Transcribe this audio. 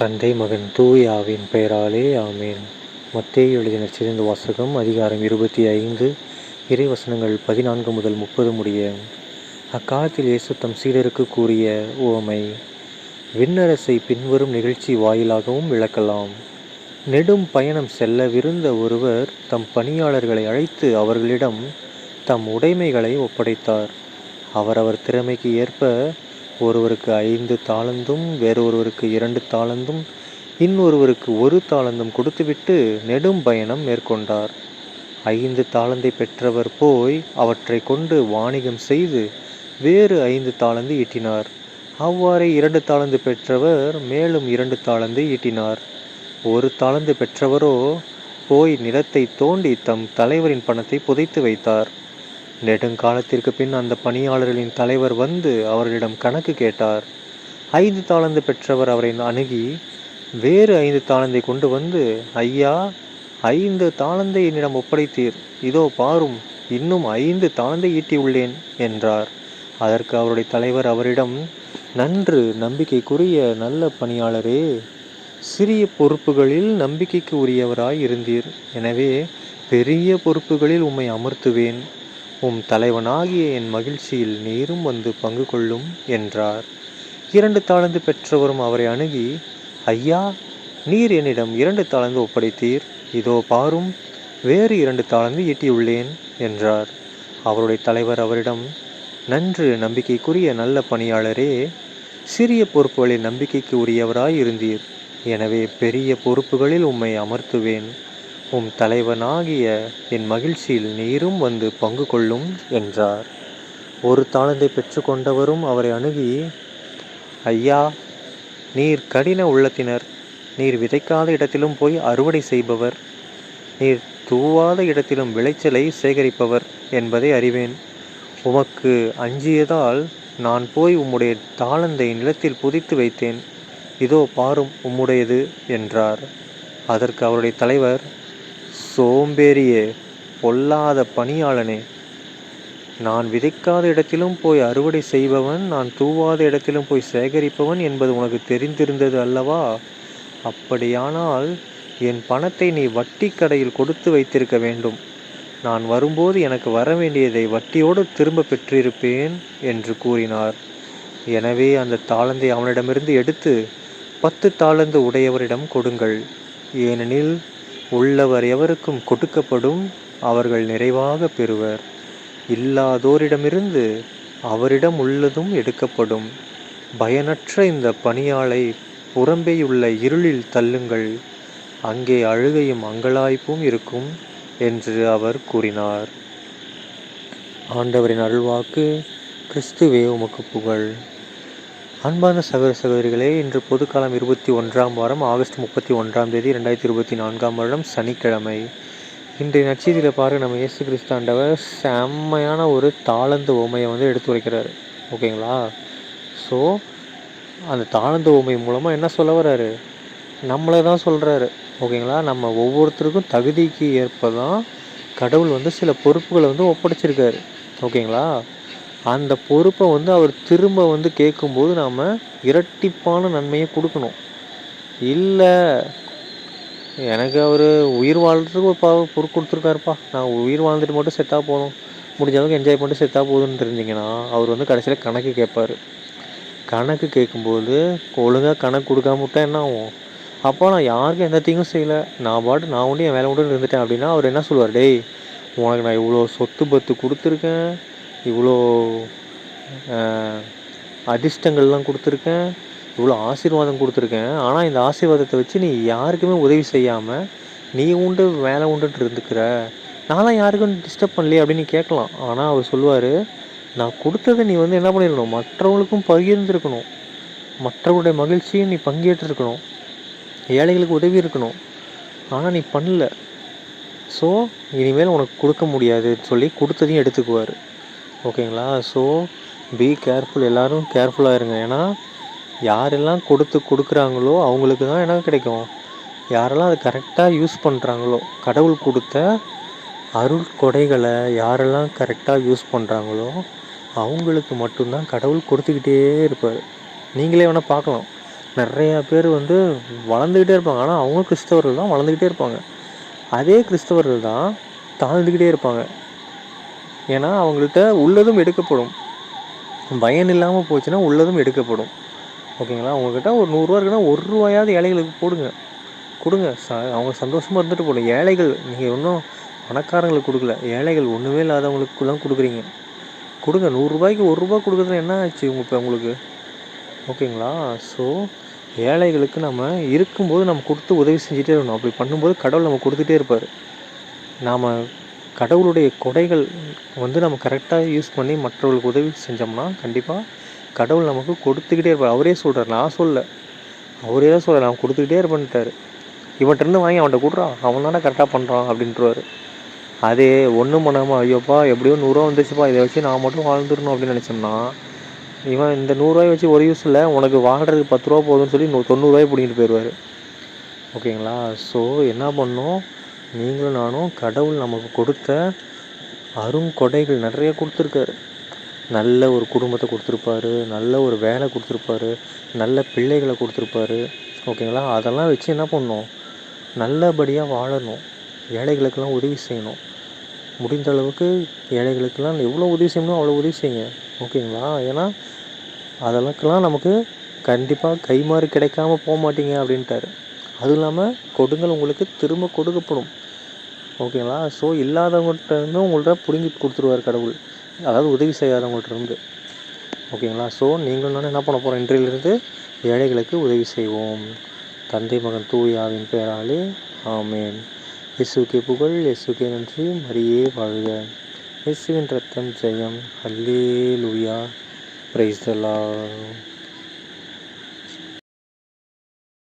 தந்தை மகன் தூய ஆவியின் பெயராலே ஆமேன். மத்தேயு எழுதின நற்செய்தி வாசகம் அதிகாரம் 25 இறைவசனங்கள் 14 முதல் 30 முடிய. அக்காலத்தில் இயேசு தம் சீடருக்கு கூறிய உவமை, விண்ணரசை பின்வரும் நிகழ்ச்சி வாயிலாகவும் விளக்கலாம். நெடும் பயணம் செல்லவிருந்த ஒருவர் தம் பணியாளர்களை அழைத்து அவர்களிடம் தம் உடைமைகளை ஒப்படைத்தார். அவரவர் திறமைக்கு ஏற்ப ஒருவருக்கு 5 தாலந்தும், வேறொருவருக்கு 2 தாலந்தும், இன்னொருவருக்கு 1 தாலந்தும் கொடுத்துவிட்டு நெடும் பயணம் மேற்கொண்டார். 5 தாலந்தை பெற்றவர் போய் அவற்றை கொண்டு வாணிகம் செய்து வேறு 5 தாலந்து ஈட்டினார். அவ்வாறே 2 தாலந்து பெற்றவர் மேலும் 2 தாலந்து ஈட்டினார். 1 தாலந்து பெற்றவரோ போய் நிலத்தை தோண்டி தம் தலைவரின் பணத்தை புதைத்து வைத்தார். நெடுங்காலத்திற்கு பின் அந்த பணியாளர்களின் தலைவர் வந்து அவர்களிடம் கணக்கு கேட்டார். 5 தாலந்து பெற்றவர் அவரை அணுகி வேறு 5 தாலந்தை கொண்டு வந்து, ஐயா, 5 தாலந்தை என்னிடம் ஒப்படைத்தீர், இதோ பாரும், இன்னும் 5 தாலந்தை ஈட்டியுள்ளேன் என்றார். அதற்கு அவருடைய தலைவர் அவரிடம், நன்று, நம்பிக்கைக்குரிய நல்ல பணியாளரே, சிறிய பொறுப்புகளில் நம்பிக்கைக்கு உரியவராய் இருந்தீர், எனவே பெரிய பொறுப்புகளில் உம்மை அமர்த்துவேன், உம் தலைவனாகிய என் மகிழ்ச்சியில் நீரும் வந்து பங்கு கொள்ளும் என்றார். 2 தாலந்து பெற்றவரும் அவரை அணுகி, ஐயா, நீர் என்னிடம் 2 தாலந்து ஒப்படைத்தீர், இதோ பாரும், வேறு 2 தாலந்து ஈட்டியுள்ளேன் என்றார். அவருடைய தலைவர் அவரிடம், நன்று, நம்பிக்கைக்குரிய நல்ல பணியாளரே, சிறிய பொறுப்புகளில் நம்பிக்கைக்கு உரியவராய் இருந்தீர், எனவே பெரிய பொறுப்புகளில் உம்மை அமர்த்துவேன், உம் தலைவனாகிய என் மகிழ்ச்சியில் நீரும் வந்து பங்கு கொள்ளும் என்றார். 1 தாலந்தை பெற்றுக்கொண்டவரும் அவரை அணுகி, ஐயா, நீர் கடின உள்ளத்தினர், நீர் விதைக்காத இடத்திலும் போய் அறுவடை செய்பவர், நீர் தூவாத இடத்திலும் விளைச்சலை சேகரிப்பவர் என்பதை அறிவேன். உமக்கு அஞ்சியதால் நான் போய் உம்முடைய தாளந்தை நிலத்தில் புதைத்து வைத்தேன், இதோ பாரும், உம்முடையது என்றார். அதற்கு அவருடைய தலைவர், சோம்பேறியே, பொல்லாத பணியாளனே, நான் விதைக்காத இடத்திலும் போய் அறுவடை செய்பவன், நான் தூவாத இடத்திலும் போய் சேகரிப்பவன் என்பது உனக்கு தெரிந்திருந்தது அல்லவா? அப்படியானால் என் பணத்தை நீ வட்டி கடையில் கொடுத்து வைத்திருக்க வேண்டும், நான் வரும்போது எனக்கு வர வேண்டியதை வட்டியோடு திரும்ப பெற்றிருப்பேன் என்று கூறினார். எனவே அந்த தாளந்தை அவனிடமிருந்து எடுத்து 10 தாலந்து உடையவரிடம் கொடுங்கள், ஏனெனில் உள்ளவர் எவருக்கும் கொடுக்கப்படும், அவர்கள் நிறைவாக பெறுவர், இல்லாதோரிடமிருந்து அவரிடம் உள்ளதும் எடுக்கப்படும். பயனற்ற இந்த பணியாளை புறம்பேயுள்ள இருளில் தள்ளுங்கள், அங்கே அழுகையும் அங்கலாய்ப்பும் இருக்கும் என்று அவர் கூறினார். ஆண்டவரின் அருள்வாக்கு. கிறிஸ்துவே உமக்கு புகழ். அன்பான சகோதர சகோதரிகளே, இன்று பொதுக்காலம் 21ஆம் வாரம் ஆகஸ்ட் 31ஆம் தேதி 2024ஆம் வருடம் சனிக்கிழமை. இன்றைய நற்செய்தியில் பாருங்கள், நம்ம இயேசு கிறிஸ்து ஆண்டவர் செம்மையான ஒரு தாளந்து உவமையை எடுத்து வைக்கிறாரு. ஓகேங்களா? ஸோ அந்த தாளந்து உவமை மூலமாக என்ன சொல்ல வர்றாரு? நம்மளை தான் சொல்கிறாரு. ஓகேங்களா? நம்ம ஒவ்வொருத்தருக்கும் தகுதிக்கு ஏற்ப தான் கடவுள் சில பொறுப்புகளை ஒப்படைச்சிருக்காரு. ஓகேங்களா? அந்த பொறுப்பை அவர் திரும்ப கேட்கும்போது நாம் இரட்டிப்பான நன்மையை கொடுக்கணும். இல்லை, எனக்கு அவர் உயிர் வாழ்கிறதுக்கு ஒரு பொறுப்பு கொடுத்துருக்காருப்பா, நான் உயிர் வாழ்ந்துட்டு மட்டும் செத்தாக போதும், முடிஞ்சளவுக்கு என்ஜாய் பண்ணிட்டு செத்தாக போதுன்னு தெரிஞ்சிங்கன்னா அவர் கடைசியில் கணக்கு கேட்பார். கணக்கு கேட்கும்போது ஒழுங்காக கணக்கு கொடுக்காம விட்டா என்ன ஆகும்? அப்போ நான் யாருக்கும் எந்த தீங்கும் செய்யலை, நான் பாட்டு நான் உண்டு என் வேலை உண்டு இருந்துட்டேன் அப்படின்னா அவர் என்ன சொல்லுவார்? டேய், உனக்கு நான் இவ்வளோ சொத்து பத்து கொடுத்துருக்கேன், இவ்வளோ அதிர்ஷ்டங்கள்லாம் கொடுத்துருக்கேன், இவ்வளோ ஆசீர்வாதம் கொடுத்துருக்கேன், ஆனால் இந்த ஆசீர்வாதத்தை வச்சு நீ யாருக்குமே உதவி செய்யாமல் நீ உண்டு வேலை உண்டுட்டு இருந்துக்கிற, நான்லாம் யாருக்கும் டிஸ்டர்ப் பண்ணலையே அப்படின்னு நீ கேட்கலாம். ஆனால் அவர் சொல்லுவார், நான் கொடுத்ததை நீ என்ன பண்ணியிருக்கணும்? மற்றவங்களுக்கும் பகிர்ந்துருக்கணும், மற்றவங்களுடைய மகிழ்ச்சியும் நீ பங்கேற்றிருக்கணும், ஏழைகளுக்கு உதவி இருக்கணும், ஆனால் நீ பண்ணல. ஸோ இனிமேல் உனக்கு கொடுக்க முடியாதுன்னு சொல்லி கொடுத்ததையும் எடுத்துக்குவார். ஓகேங்களா? ஸோ பி கேர்ஃபுல், எல்லோரும் கேர்ஃபுல்லாக இருங்க. ஏன்னா யாரெல்லாம் கொடுக்குறாங்களோ அவங்களுக்கு தான் என்ன கிடைக்கும், யாரெல்லாம் அதை கரெக்டாக யூஸ் பண்ணுறாங்களோ, கடவுள் கொடுத்த அருள் கொடைகளை யாரெல்லாம் கரெக்டாக யூஸ் பண்ணுறாங்களோ அவங்களுக்கு மட்டும்தான் கடவுள் கொடுத்துக்கிட்டே இருப்பார். நீங்களே வேணால் பார்க்கலாம், நிறையா பேர் வந்து வளர்ந்துக்கிட்டே இருப்பாங்க. ஆனால் அவங்க கிறிஸ்தவர்கள் தான், வளர்ந்துக்கிட்டே இருப்பாங்க. அதே கிறிஸ்தவர்கள் தான் தாழ்ந்துக்கிட்டே இருப்பாங்க. ஏன்னா அவங்கள்ட்ட உள்ளதும் எடுக்கப்படும். பயன் இல்லாமல் போச்சுன்னா உள்ளதும் எடுக்கப்படும். ஓகேங்களா? உங்கள்கிட்ட ஒரு 100 இருக்குன்னா ரூ. 1 ஏழைகளுக்கு கொடுங்க. அவங்க சந்தோஷமாக இருந்துட்டு போகணும். ஏழைகள், நீங்கள் இன்னும் பணக்காரங்களுக்கு கொடுக்கல, ஏழைகள் ஒன்றுமே இல்லாதவங்களுக்கு தான் கொடுக்குறீங்க. கொடுங்க. 100 ரூபா கொடுக்குறதுல என்ன ஆச்சு இப்போ உங்களுக்கு? ஓகேங்களா? ஸோ ஏழைகளுக்கு நம்ம இருக்கும்போது நம்ம கொடுத்து உதவி செஞ்சுட்டே இருக்கணும். அப்படி பண்ணும்போது கடவுள் நம்ம கொடுத்துட்டே இருப்பார். நாம் கடவுளுடைய கொடைகள் வந்து நம்ம கரெக்டாக யூஸ் பண்ணி மற்றவர்களுக்கு உதவி செஞ்சோம்னா கண்டிப்பாக கடவுள் நமக்கு கொடுத்துக்கிட்டே இருப்பார். அவரே சொல்கிறார், நான் சொல்ல, அவரே தான் சொல்கிறார், நான் கொடுத்துக்கிட்டே இருப்பேன்ட்டார். இவன்கிட்டருந்து வாங்கி அவன்கிட்ட கொடுறான், அவன் தானே கரெக்டாக பண்ணுறான் அப்படின்ட்டுருவார். அதே ஒன்றும் பண்ணாமல் ஐயோப்பா எப்படியோ 100 வந்துச்சுப்பா, இதை வச்சு நான் மட்டும் வாழ்ந்துடணும் அப்படின்னு நினச்சோம்னா, இவன் இந்த 100 வச்சு ஒரு யூஸ் இல்லை, உனக்கு வாழ்கிறதுக்கு 10 ரூபா போதும்னு சொல்லி 90 பிடிங்கிட்டு போயிடுவார். ஓகேங்களா? ஸோ என்ன பண்ணணும், நீங்களும் நானும் கடவுள் நமக்கு கொடுத்த அருங்கொடைகள் நிறைய கொடுத்துருக்காரு. நல்ல ஒரு குடும்பத்தை கொடுத்துருப்பாரு, நல்ல ஒரு வேலை கொடுத்துருப்பாரு, நல்ல பிள்ளைகளை கொடுத்துருப்பாரு. ஓகேங்களா? அதெல்லாம் வச்சு என்ன பண்ணணும், நல்லபடியாக வாழணும். ஏழைகளுக்கெல்லாம் உதவி செய்யணும். முடிந்த அளவுக்கு ஏழைகளுக்கெல்லாம் எவ்வளோ உதவி செய்யணுமோ அவ்வளோ உதவி செய்யுங்க. ஓகேங்களா? ஏன்னா அதெல்லாக்கெல்லாம் நமக்கு கண்டிப்பாக கைமாறு கிடைக்காம போக மாட்டீங்க அப்படின்ட்டாரு. அதுவும் இல்லாமல் கொடுங்கள் உங்களுக்கு திரும்ப கொடுக்கப்படும். ஓகேங்களா? ஸோ இல்லாதவங்கள்ட்ட இருந்து உங்கள்கிட்ட பிடுங்கி கொடுத்துருவார் கடவுள், அதாவது உதவி செய்யாதவங்கள்ட்ட இருந்து. ஓகேங்களா? ஸோ நீங்களும் நானும் என்ன பண்ண போகிறோம், இன்றையிலிருந்து ஏழைகளுக்கு உதவி செய்வோம். தந்தை மகன் தூய ஆவியின் பெயராலே ஆமேன். இயேசுக்கே புகழ், இயேசுக்கே நன்றி, மரியே வாழ்க. இயேசுவின் ரத்தம் ஜெயம். அல்லேலூயா. Praise the Lord.